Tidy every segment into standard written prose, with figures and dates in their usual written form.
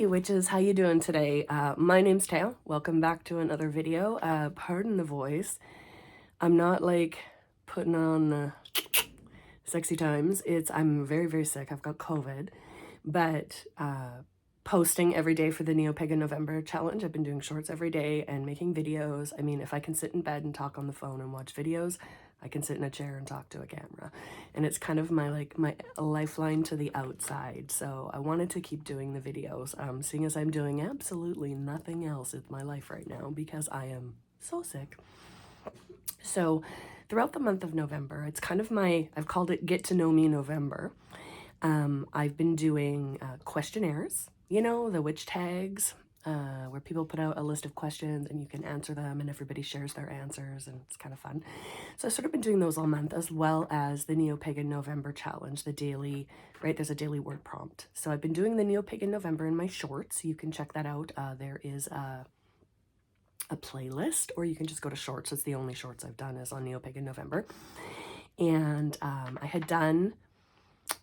Hey witches, how you doing today? My name's Tao. Welcome back to another video. Pardon the voice. I'm not like putting on sexy times. I'm very, very sick. I've got COVID, but posting every day for the Neo-Pagan November challenge. I've been doing shorts every day and making videos. I mean, if I can sit in bed and talk on the phone and watch videos, I can sit in a chair and talk to a camera. And it's kind of my lifeline to the outside. So I wanted to keep doing the videos, seeing as I'm doing absolutely nothing else with my life right now because I am so sick. So throughout the month of November, it's kind of I've called it Get to Know Me November. I've been doing questionnaires, you know, the witch tags, where people put out a list of questions and you can answer them and everybody shares their answers and it's kind of fun. So I've sort of been doing those all month, as well as the Neo-Pagan November challenge, the daily, right, there's a daily word prompt. So I've been doing the Neo-Pagan November in my shorts. You can check that out. There is a playlist, or you can just go to shorts. It's the only shorts I've done is on Neo-Pagan November. And I had done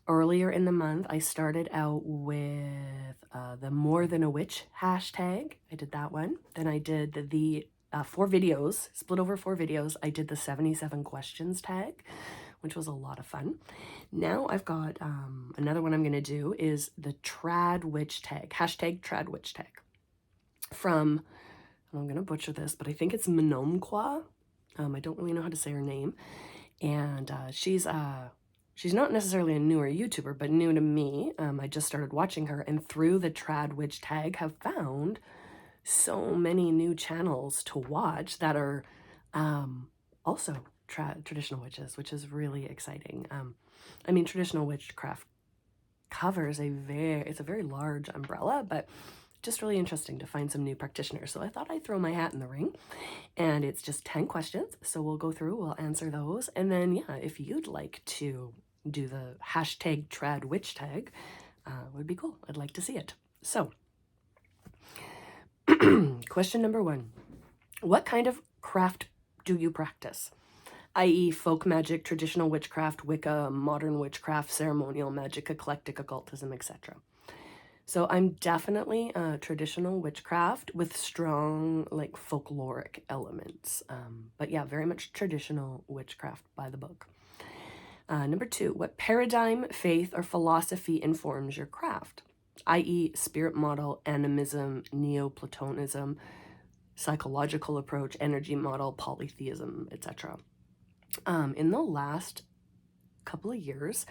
earlier in the month, I started out with the More Than a Witch hashtag. I did that one. Then I did the 4 videos, split over 4 videos. I did the 77 questions tag, which was a lot of fun. Now I've got another one I'm going to do is the Trad Witch tag, hashtag Trad Witch tag, from, I'm going to butcher this, but I think it's Menomqua. I don't really know how to say her name. And she's not necessarily a newer YouTuber, but new to me. I just started watching her, and through the Trad Witch tag have found so many new channels to watch that are also traditional witches, which is really exciting. I mean, traditional witchcraft covers it's a very large umbrella, but just really interesting to find some new practitioners. So I thought I'd throw my hat in the ring, and it's just 10 questions. So we'll go through, we'll answer those. And then, yeah, if you'd like to do the hashtag Trad Witch tag, would be cool. I'd like to see it. So question number 1, what kind of craft do you practice? I.e. folk magic, traditional witchcraft, Wicca, modern witchcraft, ceremonial magic, eclectic occultism, etc. So I'm definitely traditional witchcraft with strong like folkloric elements. But yeah, very much traditional witchcraft by the book. Number 2, what paradigm, faith, or philosophy informs your craft? I.e. spirit model, animism, Neoplatonism, psychological approach, energy model, polytheism, etc. In the last couple of years,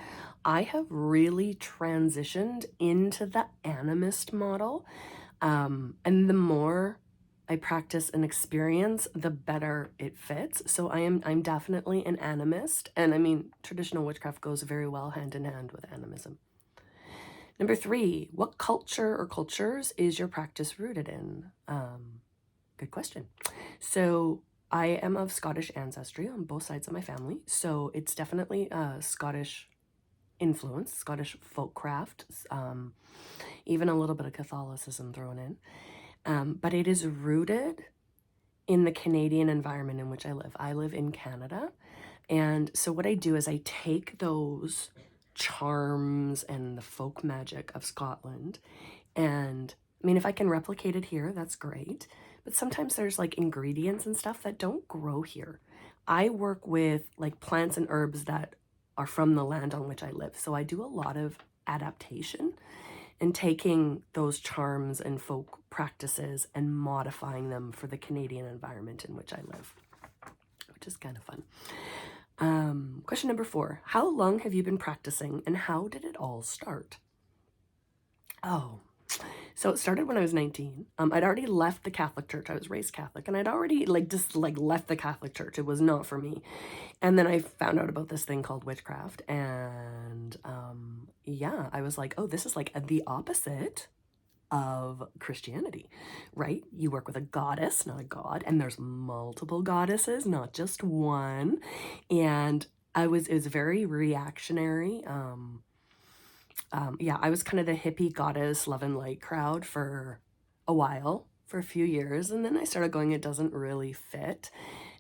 I have really transitioned into the animist model. And the more I practice and experience, the better it fits. So I'm definitely an animist. And I mean, traditional witchcraft goes very well hand in hand with animism. Number 3, what culture or cultures is your practice rooted in? Good question. So I am of Scottish ancestry on both sides of my family. So it's definitely Scottish influence, Scottish folk craft, even a little bit of Catholicism thrown in. But it is rooted in the Canadian environment in which I live. I live in Canada. And so what I do is I take those charms and the folk magic of Scotland, and I mean, if I can replicate it here, that's great. But sometimes there's like ingredients and stuff that don't grow here. I work with like plants and herbs that are from the land on which I live. So I do a lot of adaptation and taking those charms and folk practices and modifying them for the Canadian environment in which I live, which is kind of fun. Question number 4, how long have you been practicing and how did it all start? Oh, so it started when I was 19. I'd already left the Catholic Church. I was raised Catholic, and I'd already just left the Catholic Church. It was not for me. And then I found out about this thing called witchcraft, and yeah, I was like, oh, this is like the opposite of Christianity, right? You work with a goddess, not a god, and there's multiple goddesses, not just one. And it was very reactionary. Yeah, I was kind of the hippie goddess love and light crowd for a while, for a few years, and then I started going, it doesn't really fit.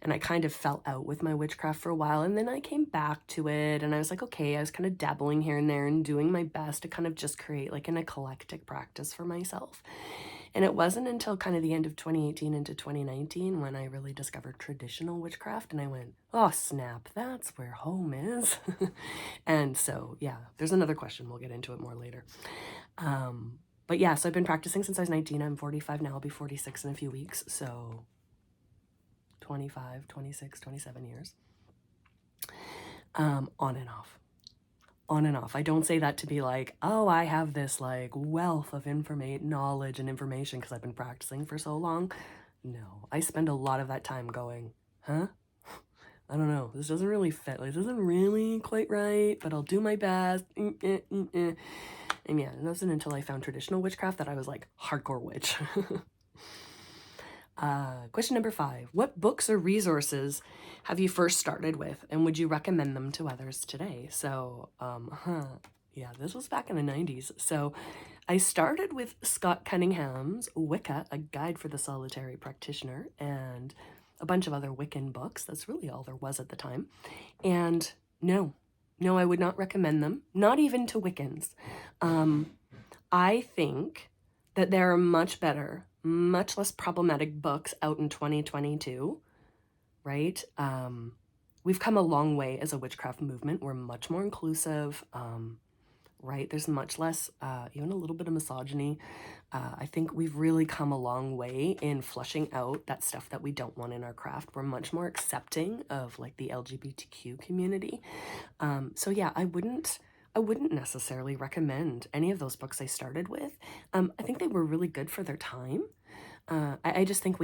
And I kind of fell out with my witchcraft for a while, and then I came back to it, and I was like, okay, I was kind of dabbling here and there and doing my best to kind of just create like an eclectic practice for myself. And it wasn't until kind of the end of 2018 into 2019 when I really discovered traditional witchcraft, and I went, oh snap, that's where home is. And so, yeah, there's another question. We'll get into it more later. But yeah, so I've been practicing since I was 19. I'm 45 now. I'll be 46 in a few weeks. So 25, 26, 27 years. On and off. On and off. I don't say that to be like, oh, I have this like wealth of knowledge and information because I've been practicing for so long. No, I spend a lot of that time going, huh? I don't know. This doesn't really fit. Like, this isn't really quite right, but I'll do my best. And yeah, it wasn't until I found traditional witchcraft that I was like hardcore witch. Question number 5. What books or resources have you first started with, and would you recommend them to others today? So, yeah, this was back in the 90s. So I started with Scott Cunningham's Wicca, A Guide for the Solitary Practitioner, and a bunch of other Wiccan books. That's really all there was at the time. And no, I would not recommend them, not even to Wiccans. I think that there are much better, much less problematic books out in 2022, right? We've come a long way as a witchcraft movement. We're much more inclusive, right? There's much less, even a little bit of misogyny. I think we've really come a long way in flushing out that stuff that we don't want in our craft. We're much more accepting of like the LGBTQ community. So yeah, I wouldn't necessarily recommend any of those books I started with. I think they were really good for their time. I just think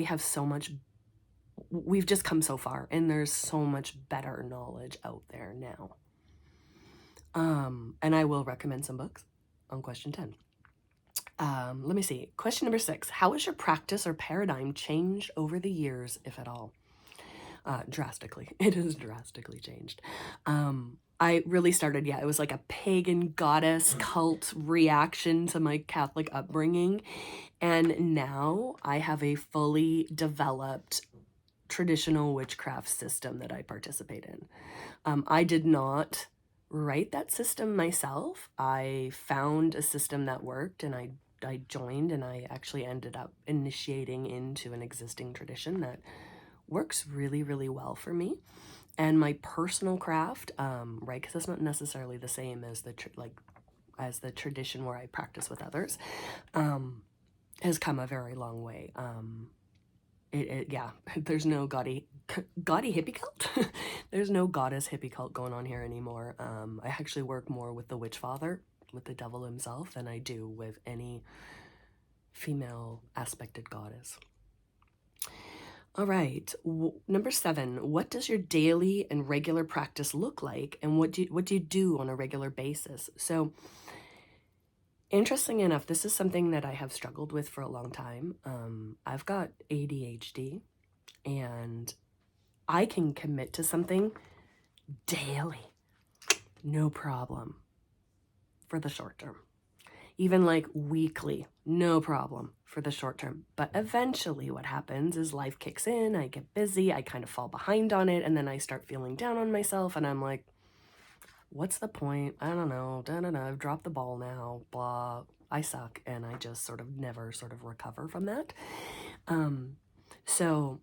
we've just come so far, and there's so much better knowledge out there now. And I will recommend some books on question 10. Let me see. Question number 6. How has your practice or paradigm changed over the years, if at all? Drastically. It has drastically changed. I really started, it was like a pagan goddess cult reaction to my Catholic upbringing. And now I have a fully developed traditional witchcraft system that I participate in. I did not write that system myself. I found a system that worked, and I joined, and I actually ended up initiating into an existing tradition that works really, really well for me. And my personal craft, right, because it's not necessarily the same as the tradition where I practice with others, has come a very long way. There's no gaudy hippie cult. There's no goddess hippie cult going on here anymore. I actually work more with the witch father, with the devil himself, than I do with any female aspected goddess. All right, number 7, what does your daily and regular practice look like, and what do you do on a regular basis? So, interesting enough, this is something that I have struggled with for a long time. I've got ADHD, and I can commit to something daily, no problem, for the short term. Even like weekly, no problem for the short term. But eventually what happens is life kicks in, I get busy, I kind of fall behind on it, and then I start feeling down on myself, and I'm like, what's the point? I don't know, I've dropped the ball now, blah, I suck, and I just sort of never sort of recover from that. So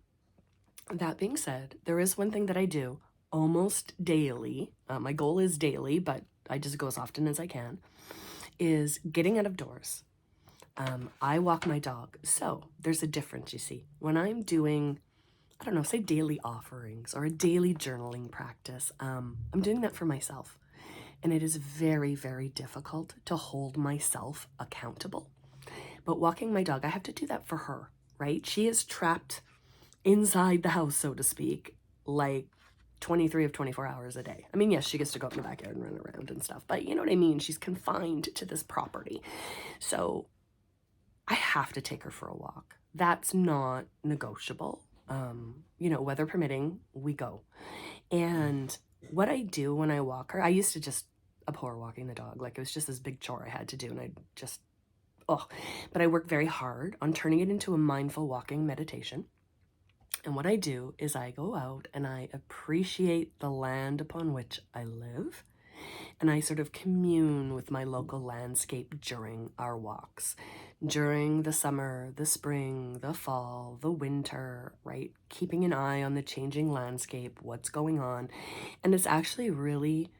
that being said, there is one thing that I do almost daily. My goal is daily, but I just go as often as I can, is getting out of doors. I walk my dog. So there's a difference, you see. When I'm doing, I don't know, say daily offerings or a daily journaling practice, I'm doing that for myself. And it is very, very difficult to hold myself accountable. But walking my dog, I have to do that for her, right? She is trapped inside the house, so to speak, like 23 of 24 hours a day. I mean, yes, she gets to go up in the backyard and run around and stuff, but you know what I mean? She's confined to this property. So I have to take her for a walk. That's not negotiable. Weather permitting, we go. And what I do when I walk her, I used to just abhor walking the dog. Like, it was just this big chore I had to do, and I just, but I work very hard on turning it into a mindful walking meditation. And what I do is I go out and I appreciate the land upon which I live. And I sort of commune with my local landscape during our walks, during the summer, the spring, the fall, the winter, right? Keeping an eye on the changing landscape, what's going on. And it's actually really,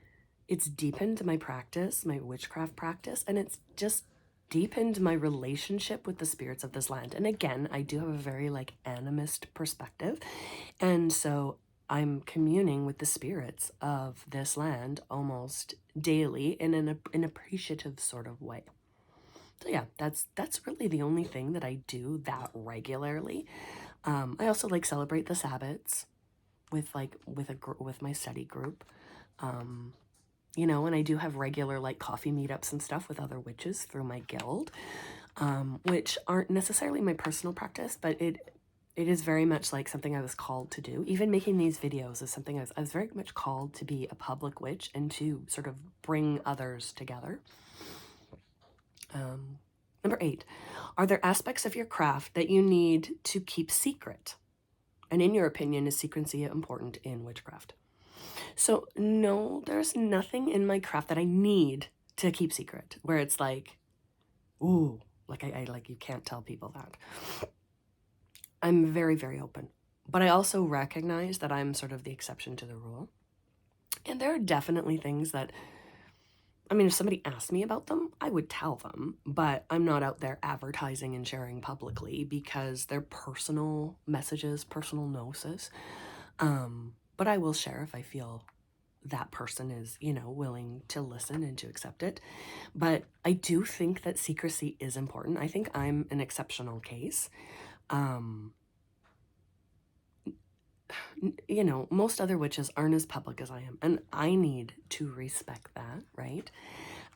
it's deepened my practice, my witchcraft practice, and it's just deepened my relationship with the spirits of this land. And again, I do have a very like animist perspective. And so I'm communing with the spirits of this land almost daily in an appreciative sort of way. So yeah, that's really the only thing that I do that regularly. I also like celebrate the Sabbats with like with my study group. You know, and I do have regular like coffee meetups and stuff with other witches through my guild, which aren't necessarily my personal practice, but it is very much like something I was called to do. Even making these videos is something I was very much called to be a public witch and to sort of bring others together. Number 8, are there aspects of your craft that you need to keep secret? And in your opinion, is secrecy important in witchcraft? So no, there's nothing in my craft that I need to keep secret, where it's like, ooh, like I like you can't tell people that. I'm very, very open. But I also recognize that I'm sort of the exception to the rule. And there are definitely things that, I mean, if somebody asked me about them, I would tell them, but I'm not out there advertising and sharing publicly because they're personal messages, personal gnosis. But I will share if I feel that person is, you know, willing to listen and to accept it. But I do think that secrecy is important. I think I'm an exceptional case. You know, most other witches aren't as public as I am, and I need to respect that, right?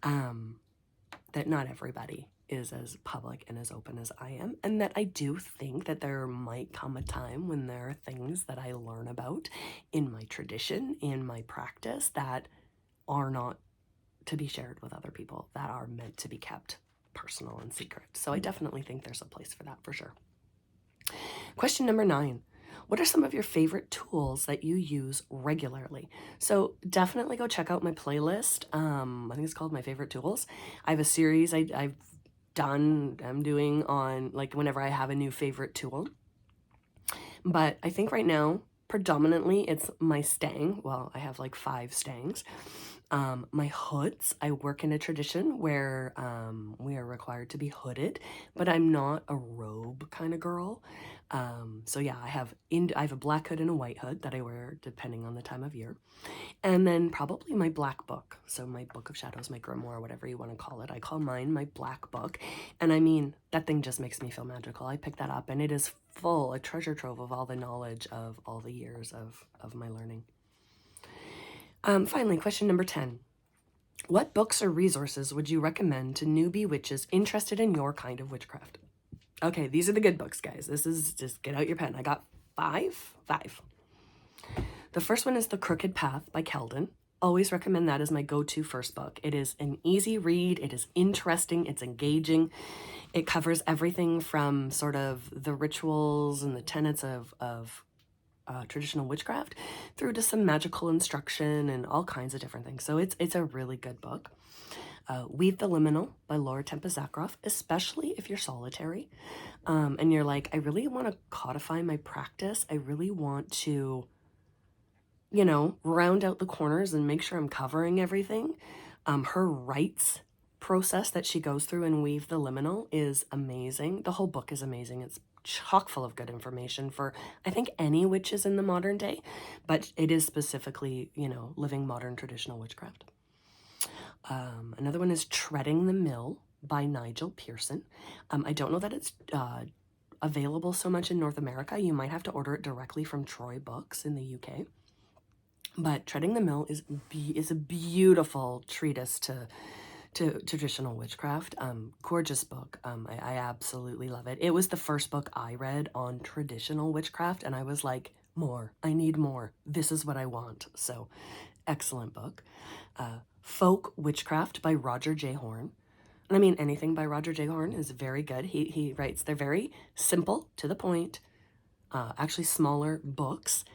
That not everybody is as public and as open as I am, and that I do think that there might come a time when there are things that I learn about in my tradition, in my practice, that are not to be shared with other people, that are meant to be kept personal and secret. So I definitely think there's a place for that for sure. Question number 9. What are some of your favorite tools that you use regularly? So definitely go check out my playlist. I think it's called My Favorite Tools. I have a series I'm doing on like whenever I have a new favorite tool. But I think right now, predominantly it's my stang. Well, I have like 5 stangs. My hoods, I work in a tradition where we are required to be hooded, but I'm not a robe kind of girl. So yeah, I have a black hood and a white hood that I wear depending on the time of year. And then probably my black book. So my Book of Shadows, my grimoire, whatever you want to call it. I call mine my black book. And I mean, that thing just makes me feel magical. I picked that up and it is full, a treasure trove of all the knowledge of all the years of my learning. Finally, question number 10. What books or resources would you recommend to newbie witches interested in your kind of witchcraft? Okay, these are the good books, guys. This is just get out your pen. I got 5. The first one is The Crooked Path by Keldon. Always recommend that as my go-to first book. It is an easy read. It is interesting. It's engaging. It covers everything from sort of the rituals and the tenets of traditional witchcraft through to some magical instruction and all kinds of different things. So it's a really good book. Weave the Liminal by Laura Tempest Zakroff, especially if you're solitary and you're like, I really want to codify my practice. I really want to, you know, round out the corners and make sure I'm covering everything. Her rites process that she goes through in Weave the Liminal is amazing. The whole book is amazing. It's chock full of good information for, I think, any witches in the modern day, but it is specifically, you know, living modern traditional witchcraft. Another one is Treading the Mill by Nigel Pearson. I don't know that it's available so much in North America. You might have to order it directly from Troy Books in the UK. But Treading the Mill is a beautiful treatise to traditional witchcraft. Gorgeous book. I absolutely love it. It was the first book I read on traditional witchcraft, and I was like, more. I need more. This is what I want. So, excellent book. Folk Witchcraft by Roger J. Horn. And I mean, anything by Roger J. Horn is very good. He writes, they're very simple, to the point, actually smaller books.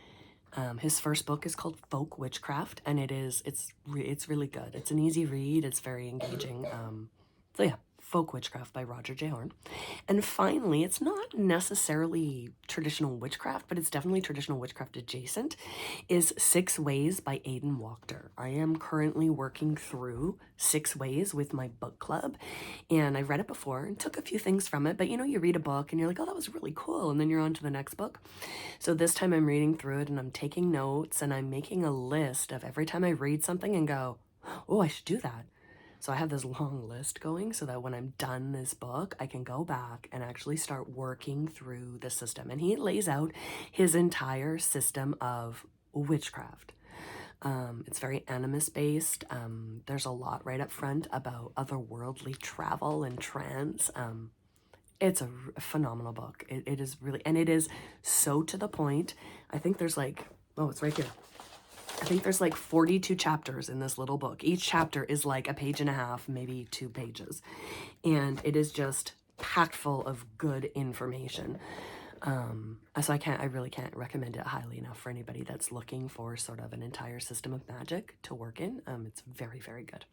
His first book is called Folk Witchcraft, and it's really good. It's an easy read. It's very engaging. So yeah, Folk Witchcraft by Roger J. Horn. And finally, it's not necessarily traditional witchcraft, but it's definitely traditional witchcraft adjacent, is Six Ways by Aidan Wachter. I am currently working through Six Ways with my book club, and I've read it before and took a few things from it, but you know, you read a book and you're like, oh, that was really cool, and then you're on to the next book. So this time I'm reading through it and I'm taking notes and I'm making a list of every time I read something and go, oh, I should do that. So I have this long list going so that when I'm done this book, I can go back and actually start working through the system. And he lays out his entire system of witchcraft. It's very animist based. There's a lot right up front about otherworldly travel and trance. It's a phenomenal book. It is really, and it is so to the point. I think there's like, oh, it's right here. I think there's like 42 chapters in this little book. Each chapter is like a page and a half, maybe 2 pages. And it is just packed full of good information. So I really can't recommend it highly enough for anybody that's looking for sort of an entire system of magic to work in. It's very, very good.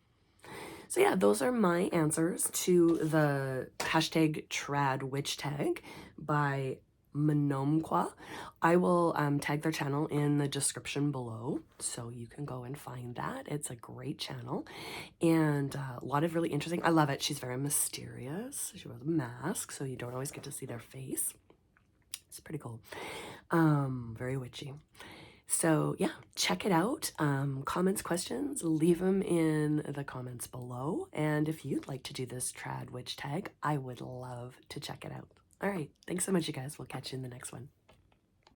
So yeah, those are my answers to the hashtag trad witch tag by Monomqua. I will tag their channel in the description below, so you can go and find that. It's a great channel and a lot of really interesting. I love it. She's very mysterious. She wears a mask, so you don't always get to see their face. It's pretty cool. Very witchy. So yeah, check it out. Comments, questions, leave them in the comments below. And if you'd like to do this trad witch tag, I would love to check it out. All right, thanks so much, you guys. We'll catch you in the next one.